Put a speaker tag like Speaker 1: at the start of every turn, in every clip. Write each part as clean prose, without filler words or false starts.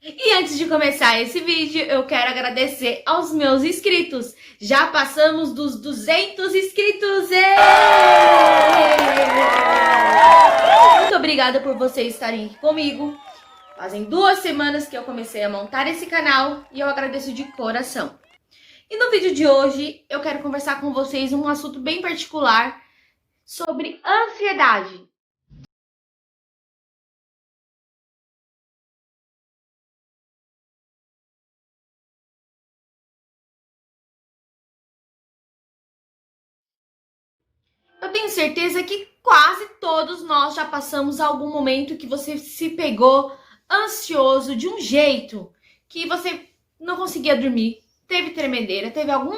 Speaker 1: E antes de começar esse vídeo, eu quero agradecer aos meus inscritos. Já passamos dos 200 inscritos! Muito obrigada por vocês estarem aqui comigo. Fazem 2 semanas que eu comecei a montar esse canal e eu agradeço de coração. E no vídeo de hoje, eu quero conversar com vocês um assunto bem particular sobre ansiedade. Eu tenho certeza que quase todos nós já passamos algum momento que você se pegou ansioso de um jeito que você não conseguia dormir, teve tremedeira, teve algum...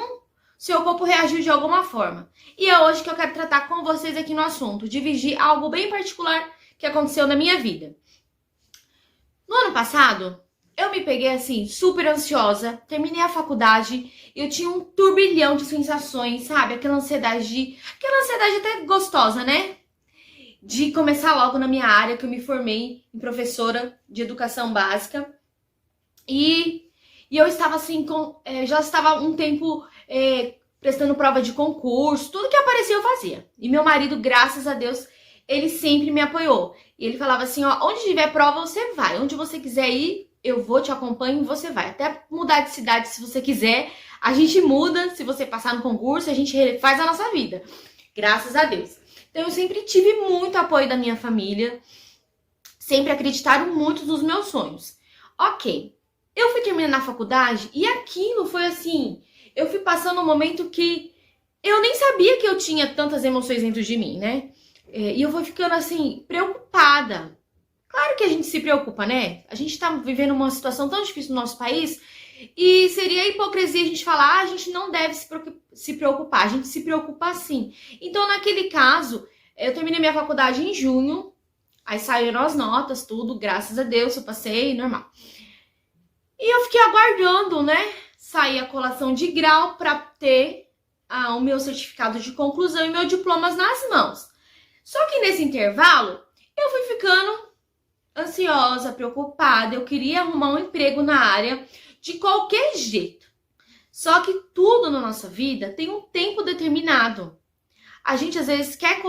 Speaker 1: seu corpo reagiu de alguma forma. E é hoje que eu quero tratar com vocês aqui no assunto, dividir algo bem particular que aconteceu na minha vida. No ano passado, eu me peguei assim, super ansiosa, terminei a faculdade e eu tinha um turbilhão de sensações, sabe? Aquela ansiedade até gostosa, né? De começar logo na minha área, que eu me formei em professora de educação básica. E eu estava assim, já estava um tempo prestando prova de concurso, tudo que aparecia eu fazia. E meu marido, graças a Deus, ele sempre me apoiou. E ele falava assim, ó, onde tiver prova você vai, onde você quiser ir, eu vou, te acompanho e você vai. Até mudar de cidade se você quiser, a gente muda, se você passar no concurso, a gente faz a nossa vida. Graças a Deus. Então eu sempre tive muito apoio da minha família, sempre acreditaram muito nos meus sonhos. Ok, eu fui terminando a faculdade e aquilo foi assim, eu fui passando um momento que eu nem sabia que eu tinha tantas emoções dentro de mim, né? E eu vou ficando assim, preocupada. Claro que a gente se preocupa, né? A gente tá vivendo uma situação tão difícil no nosso país e seria hipocrisia a gente falar, a gente não deve se preocupar, a gente se preocupa sim. Então, naquele caso, eu terminei minha faculdade em junho, aí saíram as notas, tudo, graças a Deus, eu passei, normal. E eu fiquei aguardando, né, sair a colação de grau pra ter o meu certificado de conclusão e meu diploma nas mãos. Só que nesse intervalo, eu fui ficando ansiosa, preocupada, eu queria arrumar um emprego na área de qualquer jeito. Só que tudo na nossa vida tem um tempo determinado. A gente às vezes quer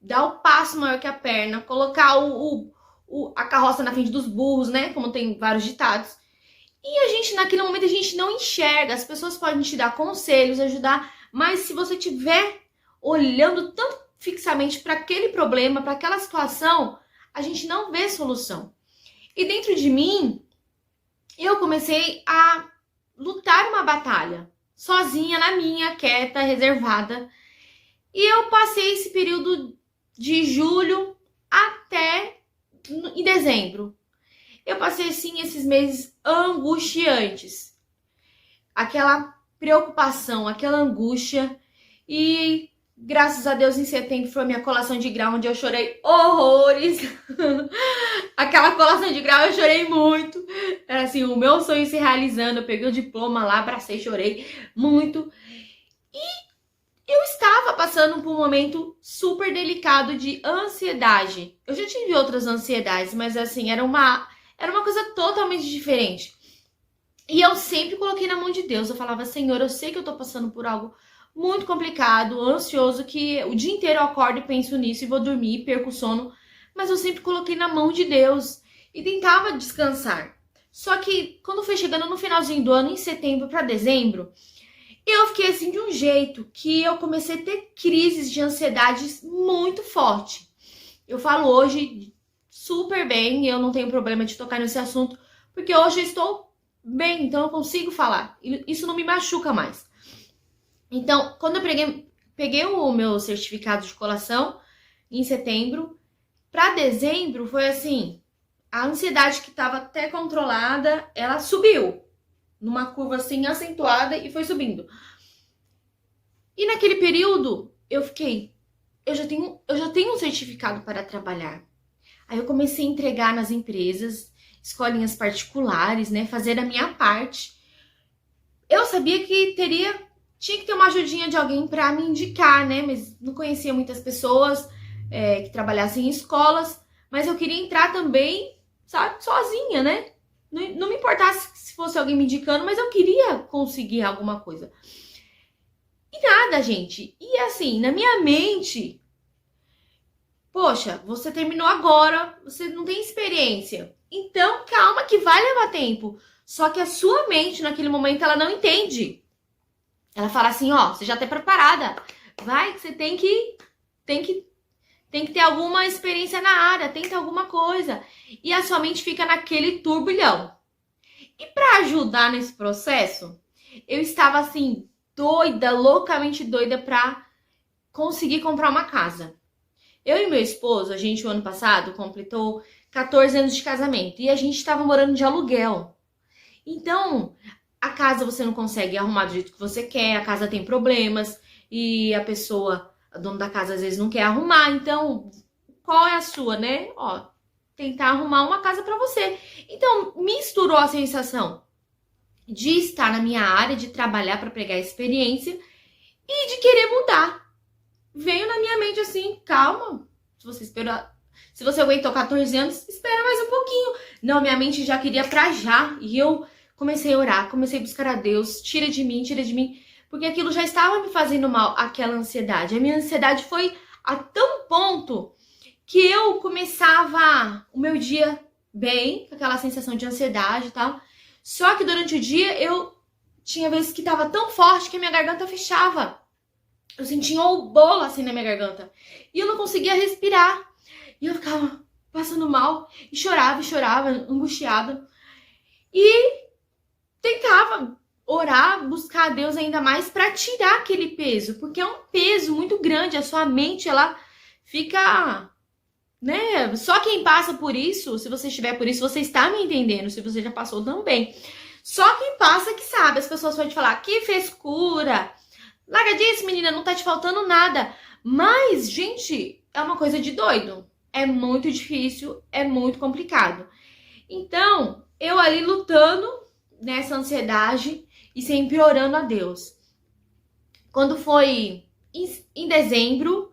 Speaker 1: dar o passo maior que a perna, colocar a carroça na frente dos burros, né? Como tem vários ditados. E a gente, naquele momento, a gente não enxerga. As pessoas podem te dar conselhos, ajudar, mas se você estiver olhando tanto fixamente para aquele problema, para aquela situação, a gente não vê solução. E dentro de mim, eu comecei a lutar uma batalha, sozinha na minha, quieta, reservada. E eu passei esse período de julho até em dezembro. Eu passei, assim, esses meses angustiantes. Aquela preocupação, aquela angústia. E graças a Deus, em setembro foi a minha colação de grau, onde eu chorei horrores. Aquela colação de grau eu chorei muito. Era assim, o meu sonho se realizando. Eu peguei o diploma lá, abracei, chorei muito. E eu estava passando por um momento super delicado de ansiedade. Eu já tive outras ansiedades, mas assim, era uma coisa totalmente diferente. E eu sempre coloquei na mão de Deus. Eu falava, Senhor, eu sei que eu tô passando por algo muito complicado, ansioso, que o dia inteiro eu acordo e penso nisso e vou dormir, perco o sono. Mas eu sempre coloquei na mão de Deus e tentava descansar. Só que quando foi chegando no finalzinho do ano, em setembro para dezembro, eu fiquei assim de um jeito que eu comecei a ter crises de ansiedade muito forte. Eu falo hoje super bem, eu não tenho problema de tocar nesse assunto, porque hoje eu estou bem, então eu consigo falar. Isso não me machuca mais. Então, quando eu peguei o meu certificado de colação em setembro, para dezembro foi assim, a ansiedade que estava até controlada, ela subiu numa curva assim acentuada e foi subindo. E naquele período eu já tenho um certificado para trabalhar. Aí eu comecei a entregar nas empresas, escolinhas particulares, né, fazer a minha parte. Eu sabia que tinha que ter uma ajudinha de alguém para me indicar, né, mas não conhecia muitas pessoas que trabalhassem em escolas, mas eu queria entrar também sabe, sozinha, né? Não me importasse se fosse alguém me indicando, mas eu queria conseguir alguma coisa. E nada, gente. E assim, na minha mente, poxa, você terminou agora, você não tem experiência. Então, calma que vai levar tempo. Só que a sua mente, naquele momento, ela não entende. Ela fala assim, ó, você já tá preparada. Vai, que você tem que ter alguma experiência na área, tenta alguma coisa. E a sua mente fica naquele turbilhão. E para ajudar nesse processo, eu estava assim, doida, loucamente doida para conseguir comprar uma casa. Eu e meu esposo, a gente o ano passado completou 14 anos de casamento e a gente estava morando de aluguel. Então, a casa você não consegue arrumar do jeito que você quer, a casa tem problemas e a pessoa, a dona da casa, às vezes não quer arrumar. Então, qual é a sua, né? Ó, tentar arrumar uma casa para você. Então, misturou a sensação de estar na minha área, de trabalhar para pegar experiência e de querer mudar. Veio na minha mente assim, calma, se você aguentou 14 anos, espera mais um pouquinho. Não, minha mente já queria pra já. E eu comecei a orar, comecei a buscar a Deus, tira de mim, porque aquilo já estava me fazendo mal, aquela ansiedade. A minha ansiedade foi a tão ponto que eu começava o meu dia bem, com aquela sensação de ansiedade e tal. Só que durante o dia eu tinha vezes que tava tão forte que a minha garganta fechava. Eu sentia um bolo assim na minha garganta. E eu não conseguia respirar. E eu ficava passando mal. E chorava, angustiada. E tentava orar, buscar a Deus ainda mais para tirar aquele peso. Porque é um peso muito grande. A sua mente, ela fica... né? Só quem passa por isso, se você estiver por isso, você está me entendendo. Se você já passou também. Só quem passa que sabe. As pessoas podem falar, que frescura... larga disso, menina, não tá te faltando nada. Mas, gente, é uma coisa de doido. É muito difícil, é muito complicado. Então, eu ali lutando nessa ansiedade e sempre orando a Deus. Quando foi em dezembro,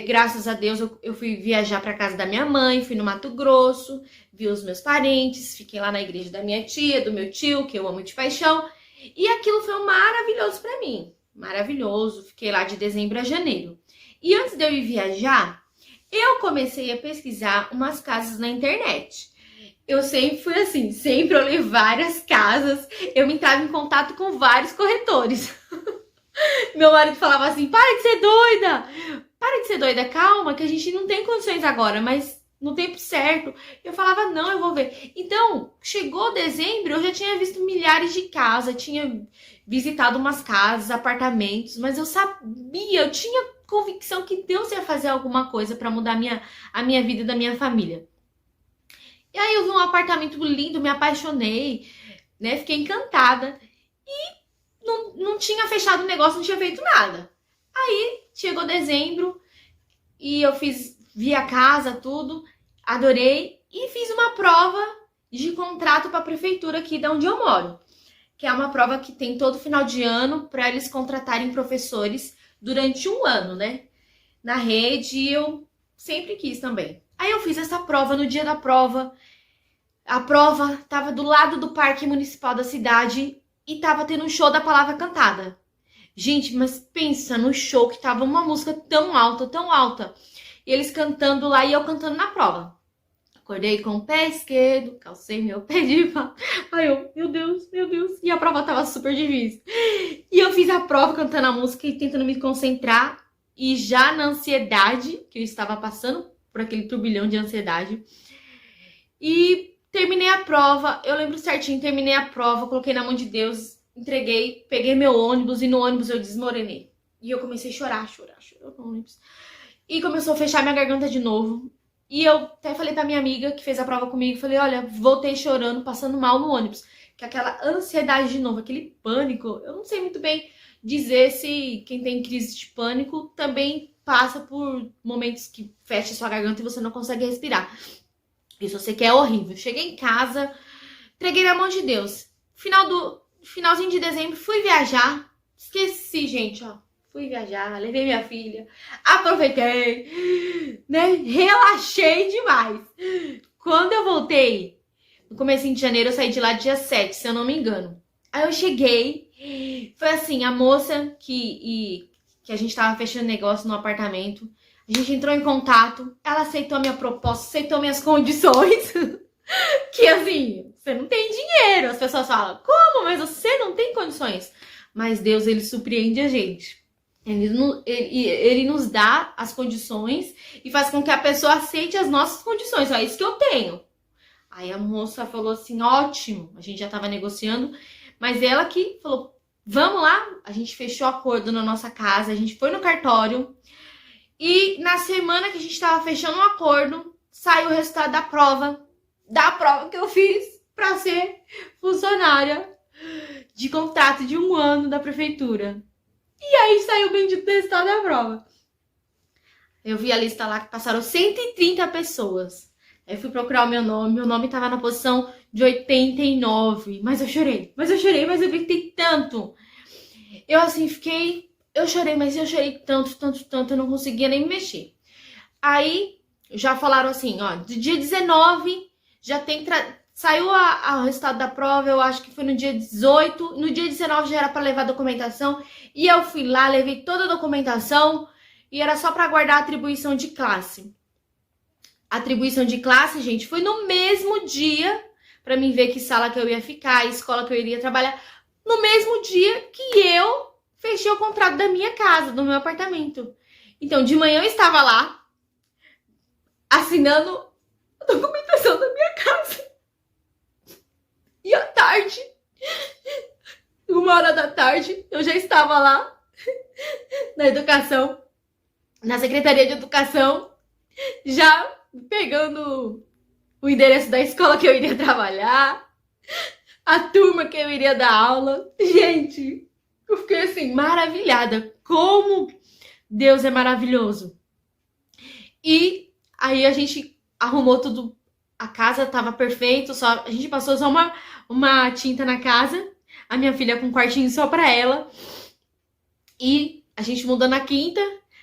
Speaker 1: graças a Deus, eu fui viajar para casa da minha mãe, fui no Mato Grosso, vi os meus parentes, fiquei lá na igreja da minha tia, do meu tio, que eu amo de paixão. E aquilo foi maravilhoso para mim. Maravilhoso, fiquei lá de dezembro a janeiro. E antes de eu ir viajar, eu comecei a pesquisar umas casas na internet. Eu sempre fui assim, sempre olhei várias casas, eu entrava em contato com vários corretores. Meu marido falava assim, para de ser doida, calma, que a gente não tem condições agora, mas no tempo certo. Eu falava, não, eu vou ver. Então, chegou dezembro, eu já tinha visto milhares de casas, tinha visitado umas casas, apartamentos, mas eu sabia, eu tinha convicção que Deus ia fazer alguma coisa para mudar a minha vida e da minha família. E aí eu vi um apartamento lindo, me apaixonei, né? Fiquei encantada. E não tinha fechado o negócio, não tinha feito nada. Aí chegou dezembro e eu vi a casa, tudo, adorei e fiz uma prova de contrato para a prefeitura aqui de onde eu moro. Que é uma prova que tem todo final de ano para eles contratarem professores durante um ano, né? Na rede, e eu sempre quis também. Aí eu fiz essa prova, no dia da prova, a prova tava do lado do Parque Municipal da cidade e tava tendo um show da palavra cantada. Gente, mas pensa no show que tava uma música tão alta, e eles cantando lá e eu cantando na prova. Acordei com o pé esquerdo, calcei meu pé de pau. Ai, meu Deus. E a prova tava super difícil. E eu fiz a prova cantando a música e tentando me concentrar. E já na ansiedade, que eu estava passando por aquele turbilhão de ansiedade. E terminei a prova, eu lembro certinho, terminei a prova, coloquei na mão de Deus, entreguei, peguei meu ônibus e no ônibus eu desmorenei. E eu comecei a chorar no ônibus. E começou a fechar minha garganta de novo. E eu até falei pra minha amiga que fez a prova comigo, falei, olha, voltei chorando, passando mal no ônibus. Que aquela ansiedade de novo, aquele pânico, eu não sei muito bem dizer se quem tem crise de pânico também passa por momentos que fecha sua garganta e você não consegue respirar. Isso eu sei que é horrível. Cheguei em casa, entreguei na mão de Deus. Finalzinho de dezembro, fui viajar. Esqueci, gente, ó. Fui viajar, levei minha filha, aproveitei, né? Relaxei demais. Quando eu voltei, no comecinho de janeiro, eu saí de lá dia 7, se eu não me engano. Aí eu cheguei, foi assim, a moça que a gente tava fechando negócio no apartamento, a gente entrou em contato, ela aceitou a minha proposta, aceitou minhas condições, que assim, você não tem dinheiro. As pessoas falam, como? Mas você não tem condições. Mas Deus, ele surpreende a gente. Ele nos dá as condições e faz com que a pessoa aceite as nossas condições. É isso que eu tenho. Aí a moça falou assim, ótimo, a gente já tava negociando, mas ela que falou, vamos lá, a gente fechou acordo na nossa casa, a gente foi no cartório e na semana que a gente tava fechando um acordo, saiu o resultado da prova que eu fiz pra ser funcionária de contrato de 1 ano da prefeitura. E aí saiu o bendito resultado da prova. Eu vi a lista lá que passaram 130 pessoas. Aí eu fui procurar o meu nome tava na posição de 89. Mas eu chorei, mas eu gritei tanto. Eu assim fiquei, eu chorei tanto, eu não conseguia nem me mexer. Aí já falaram assim, ó, do dia 19 já tem, saiu o resultado da prova, eu acho que foi no dia 18, no dia 19 já era para levar a documentação, e eu fui lá, levei toda a documentação, e era só para aguardar a atribuição de classe. A atribuição de classe, gente, foi no mesmo dia, para mim ver que sala que eu ia ficar, a escola que eu iria trabalhar, no mesmo dia que eu fechei o contrato da minha casa, do meu apartamento. Então, de manhã eu estava lá, assinando a documentação da minha casa. E à tarde, 1h da tarde, eu já estava lá, na educação, na Secretaria de Educação, já pegando o endereço da escola que eu iria trabalhar, a turma que eu iria dar aula. Gente, eu fiquei assim, maravilhada. Como Deus é maravilhoso. E aí a gente arrumou tudo, a casa tava perfeito, só a gente passou só uma tinta na casa, a minha filha com um quartinho só pra ela. E a gente mudou na quinta,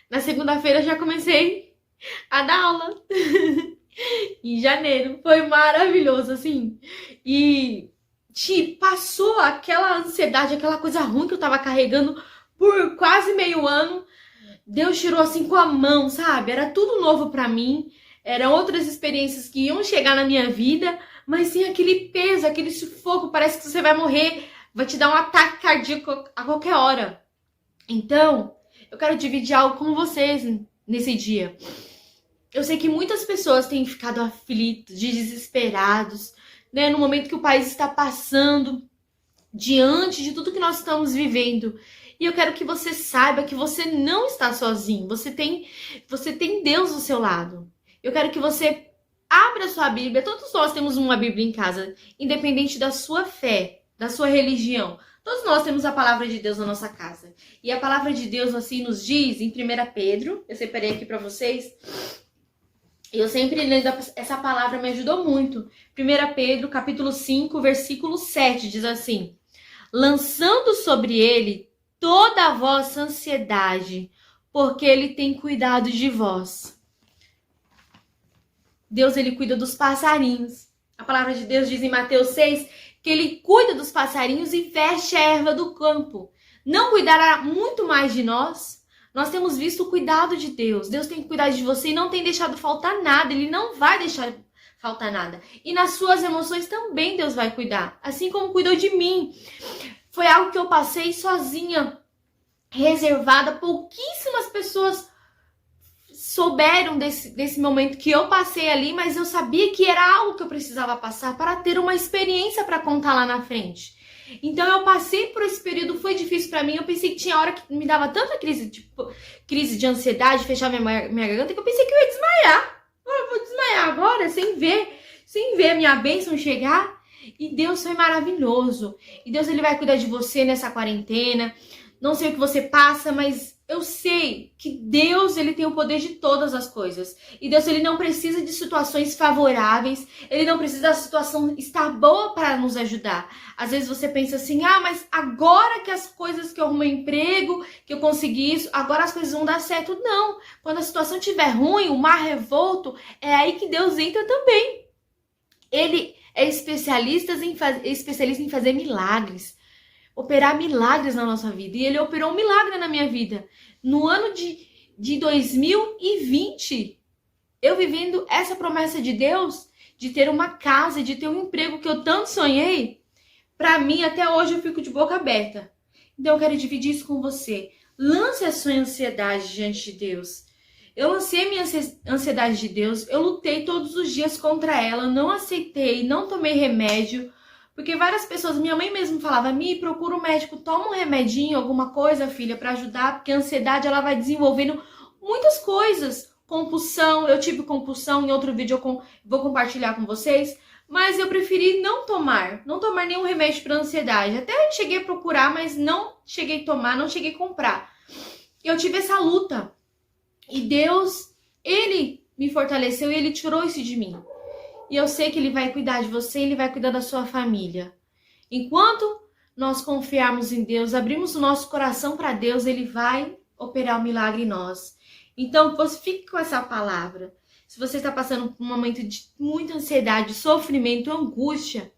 Speaker 1: na segunda-feira já comecei a dar aula. Em janeiro. Foi maravilhoso, assim. E passou aquela ansiedade, aquela coisa ruim que eu tava carregando por quase meio ano. Deus tirou assim com a mão, sabe? Era tudo novo pra mim. Eram outras experiências que iam chegar na minha vida, mas sem aquele peso, aquele sufoco. Parece que você vai morrer, vai te dar um ataque cardíaco a qualquer hora. Então, eu quero dividir algo com vocês nesse dia. Eu sei que muitas pessoas têm ficado aflitos, desesperados, né? No momento que o país está passando, diante de tudo que nós estamos vivendo. E eu quero que você saiba que você não está sozinho. Você tem Deus do seu lado. Eu quero que você abra a sua Bíblia. Todos nós temos uma Bíblia em casa, independente da sua fé, da sua religião. Todos nós temos a palavra de Deus na nossa casa. E a palavra de Deus assim nos diz em 1 Pedro, eu separei aqui para vocês. Eu sempre lendo essa palavra, me ajudou muito. 1 Pedro, capítulo 5, versículo 7, diz assim: lançando sobre ele toda a vossa ansiedade, porque ele tem cuidado de vós. Deus, ele cuida dos passarinhos. A palavra de Deus diz em Mateus 6 que ele cuida dos passarinhos e veste a erva do campo. Não cuidará muito mais de nós? Nós temos visto o cuidado de Deus. Deus tem cuidado de você e não tem deixado faltar nada. Ele não vai deixar faltar nada. E nas suas emoções também Deus vai cuidar. Assim como cuidou de mim. Foi algo que eu passei sozinha, reservada. Pouquíssimas pessoas souberam desse momento que eu passei ali, mas eu sabia que era algo que eu precisava passar para ter uma experiência para contar lá na frente. Então eu passei por esse período, foi difícil pra mim. Eu pensei que tinha hora que me dava tanta crise de ansiedade, fechar minha garganta, que eu pensei que eu ia desmaiar. Eu vou desmaiar agora, sem ver a minha bênção chegar. E Deus foi maravilhoso. E Deus, ele vai cuidar de você nessa quarentena. Não sei o que você passa, mas eu sei que Deus, ele tem o poder de todas as coisas. E Deus, ele não precisa de situações favoráveis. Ele não precisa da situação estar boa para nos ajudar. Às vezes você pensa assim, mas agora que as coisas, que eu arrumei emprego, que eu consegui isso, agora as coisas vão dar certo. Não. Quando a situação estiver ruim, o mar revolto, é aí que Deus entra também. Ele é especialista em fazer milagres, operar milagres na nossa vida. E ele operou um milagre na minha vida. No ano de 2020, eu vivendo essa promessa de Deus, de ter uma casa, de ter um emprego que eu tanto sonhei, pra mim, até hoje, eu fico de boca aberta. Então, eu quero dividir isso com você. Lance a sua ansiedade diante de Deus. Eu lancei minha ansiedade de Deus, eu lutei todos os dias contra ela, não aceitei, não tomei remédio, porque várias pessoas, minha mãe mesmo falava, Mi, procura um médico, toma um remedinho, alguma coisa, filha, pra ajudar, porque a ansiedade, ela vai desenvolvendo muitas coisas. Compulsão, eu tive compulsão, em outro vídeo eu vou compartilhar com vocês, mas eu preferi não tomar nenhum remédio para ansiedade. Até cheguei a procurar, mas não cheguei a tomar, não cheguei a comprar. Eu tive essa luta. E Deus, Ele me fortaleceu e Ele tirou isso de mim. E eu sei que Ele vai cuidar de você, Ele vai cuidar da sua família. Enquanto nós confiarmos em Deus, abrimos o nosso coração para Deus, Ele vai operar um milagre em nós. Então, você fique com essa palavra. Se você está passando por um momento de muita ansiedade, sofrimento, angústia,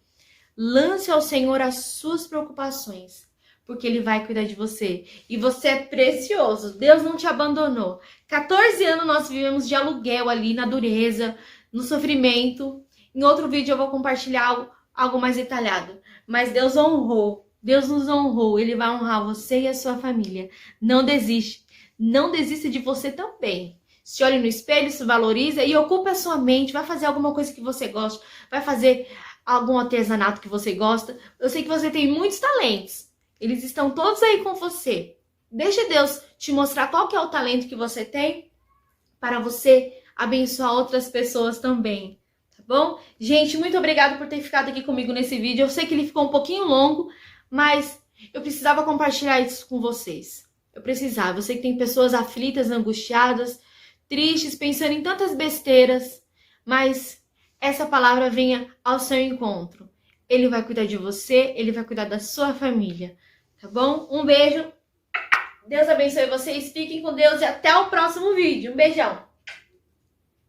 Speaker 1: lance ao Senhor as suas preocupações, porque Ele vai cuidar de você. E você é precioso. Deus não te abandonou. 14 anos nós vivemos de aluguel ali, na dureza, no sofrimento. Em outro vídeo eu vou compartilhar algo mais detalhado. Mas Deus honrou. Deus nos honrou. Ele vai honrar você e a sua família. Não desiste. Não desista de você também. Se olhe no espelho, se valoriza e ocupe a sua mente. Vai fazer alguma coisa que você gosta. Vai fazer algum artesanato que você gosta. Eu sei que você tem muitos talentos. Eles estão todos aí com você. Deixa Deus te mostrar qual que é o talento que você tem para você abençoar outras pessoas também. Tá bom? Gente, muito obrigada por ter ficado aqui comigo nesse vídeo. Eu sei que ele ficou um pouquinho longo, mas eu precisava compartilhar isso com vocês. Eu precisava. Eu sei que tem pessoas aflitas, angustiadas, tristes, pensando em tantas besteiras, mas essa palavra venha ao seu encontro. Ele vai cuidar de você, Ele vai cuidar da sua família, tá bom? Um beijo, Deus abençoe vocês, fiquem com Deus e até o próximo vídeo. Um beijão!